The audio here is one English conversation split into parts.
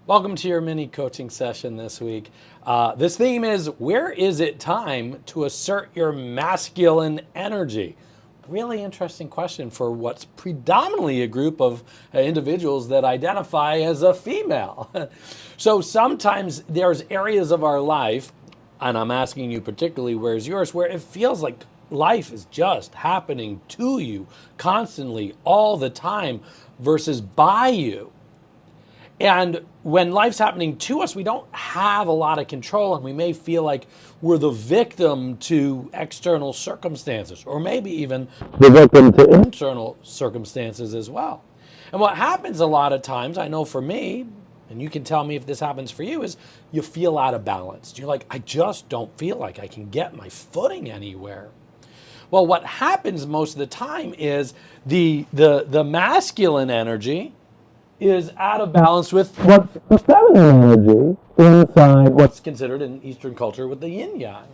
Welcome to your mini coaching session this week. This theme is, where is it time to assert your masculine energy? Really interesting question for what's predominantly a group of individuals that identify as a female. So sometimes there's areas of our life, and I'm asking you particularly, where's yours, where it feels like life is just happening to you constantly, all the time, versus by you. And when life's happening to us, we don't have a lot of control, and we may feel like we're the victim to external circumstances, or maybe even the victim to internal circumstances as well. And what happens a lot of times, I know for me, and you can tell me if this happens for you, is you feel out of balance. You're like, I just don't feel like I can get my footing anywhere. Well, what happens most of the time is the masculine energy is out of balance with what's the feminine energy inside what's considered in Eastern culture with the yin yang.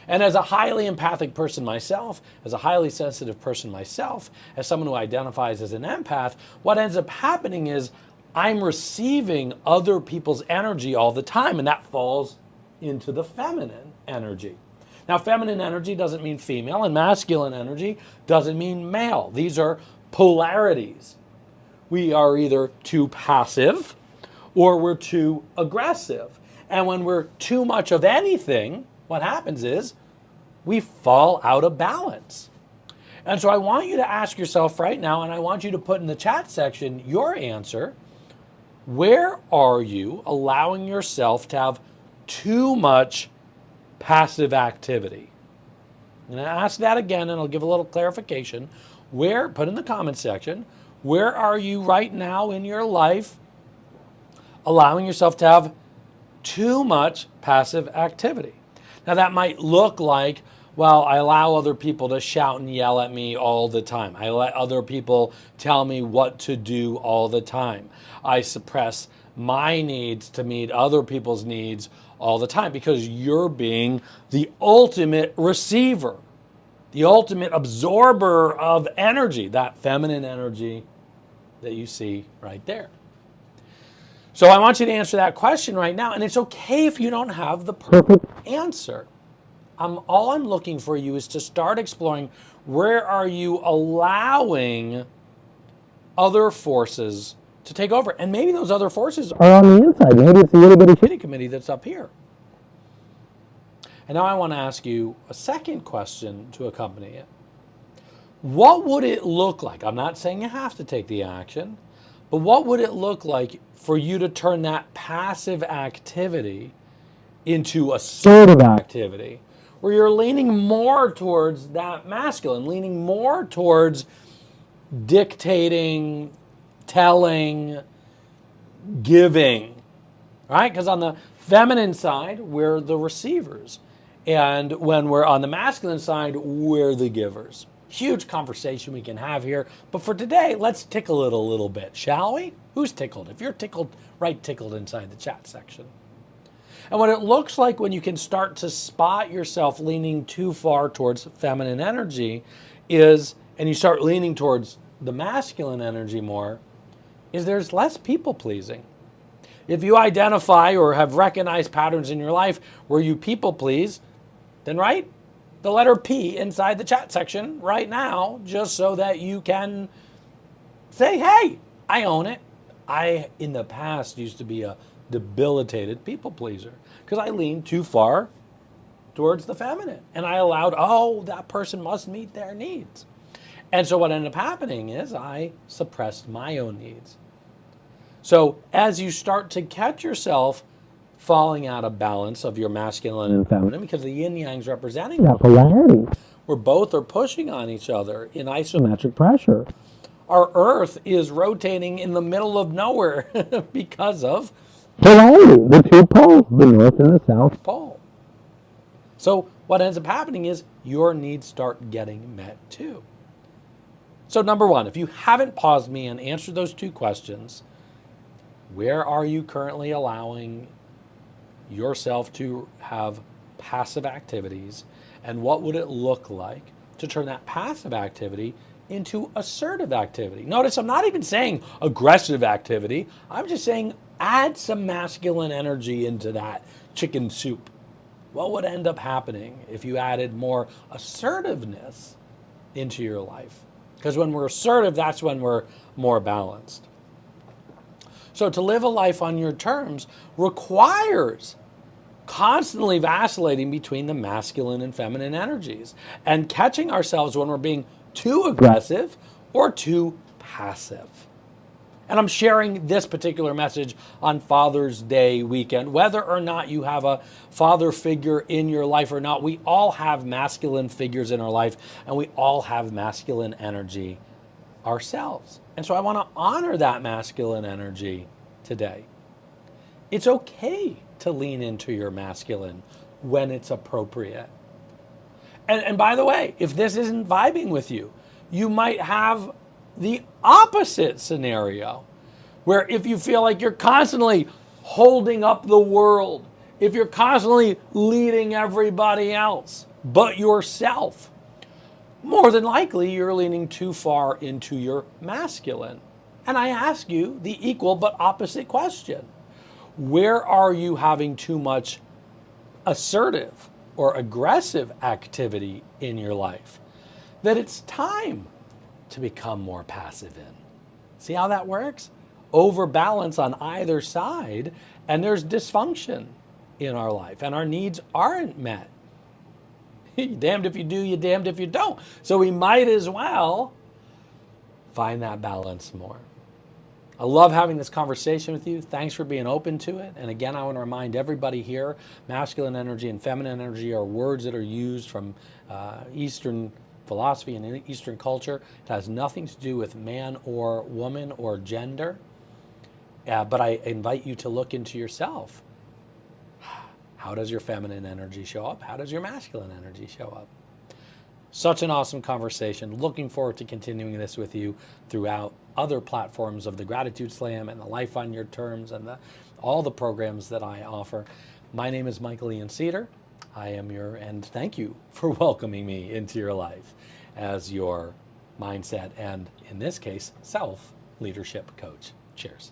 And as a highly empathic person myself, as a highly sensitive person myself, as someone who identifies as an empath, what ends up happening is I'm receiving other people's energy all the time, and that falls into the feminine energy. Now, feminine energy doesn't mean female, and masculine energy doesn't mean male. These are polarities. We are either too passive or we're too aggressive. And when we're too much of anything, what happens is we fall out of balance. And so I want you to ask yourself right now, and I want you to put in the chat section your answer. Where are you allowing yourself to have too much passive activity? I'm going to ask that again, and I'll give a little clarification. Put in the comment section, where are you right now in your life allowing yourself to have too much passive activity? Now, that might look like, well, I allow other people to shout and yell at me all the time. I let other people tell me what to do all the time. I suppress my needs to meet other people's needs all the time because you're being the ultimate receiver, the ultimate absorber of energy, that feminine energy that you see right there. So I want you to answer that question right now, and it's okay if you don't have the perfect answer. All I'm looking for you is to start exploring, where are you allowing other forces to take over? And maybe those other forces are on the inside. Maybe it's the little bitty kitty committee that's up here. And now I want to ask you a second question to accompany it. What would it look like? I'm not saying you have to take the action, but what would it look like for you to turn that passive activity into assertive activity, where you're leaning more towards that masculine, leaning more towards dictating, telling, giving, right? Because on the feminine side, we're the receivers. And when we're on the masculine side, we're the givers. Huge conversation we can have here. But for today, let's tickle it a little bit, shall we? Who's tickled? If you're tickled, write tickled inside the chat section. And what it looks like when you can start to spot yourself leaning too far towards feminine energy is, and you start leaning towards the masculine energy more, is there's less people pleasing. If you identify or have recognized patterns in your life where you people please, then write the letter P inside the chat section right now, just so that you can say, hey, I own it. I, in the past, used to be a debilitated people pleaser because I leaned too far towards the feminine. And I allowed, that person must meet their needs. And so what ended up happening is I suppressed my own needs. So as you start to catch yourself falling out of balance of your masculine and feminine, because the yin yang is representing that polarity, where both are pushing on each other in isometric pressure. Our Earth is rotating in the middle of nowhere because of polarity, the two poles, the North and the South Pole. So what ends up happening is your needs start getting met too. So number one, if you haven't paused me and answered those two questions, where are you currently allowing yourself to have passive activities, and what would it look like to turn that passive activity into assertive activity? Notice I'm not even saying aggressive activity. I'm just saying add some masculine energy into that chicken soup. What would end up happening if you added more assertiveness into your life? Because when we're assertive, that's when we're more balanced. So to live a life on your terms requires constantly vacillating between the masculine and feminine energies and catching ourselves when we're being too aggressive or too passive. And I'm sharing this particular message on Father's Day weekend. Whether or not you have a father figure in your life or not, we all have masculine figures in our life, and we all have masculine energy ourselves. And so I want to honor that masculine energy today. It's okay to lean into your masculine when it's appropriate. And by the way, if this isn't vibing with you, you might have the opposite scenario, where if you feel like you're constantly holding up the world, if you're constantly leading everybody else but yourself, more than likely you're leaning too far into your masculine. And I ask you the equal but opposite question. Where are you having too much assertive or aggressive activity in your life that it's time to become more passive in? See how that works? Overbalance on either side, and there's dysfunction in our life, and our needs aren't met. You're damned if you do, you're damned if you don't. So we might as well find that balance more. I love having this conversation with you. Thanks for being open to it. And again, I want to remind everybody here, masculine energy and feminine energy are words that are used from Eastern philosophy and Eastern culture. It has nothing to do with man or woman or gender. But I invite you to look into yourself. How does your feminine energy show up? How does your masculine energy show up? Such an awesome conversation. Looking forward to continuing this with you throughout other platforms of the Gratitude Slam and the Life on Your Terms and all the programs that I offer. My name is Michael Ian Cedar. And thank you for welcoming me into your life as your mindset and, in this case, self-leadership coach. Cheers.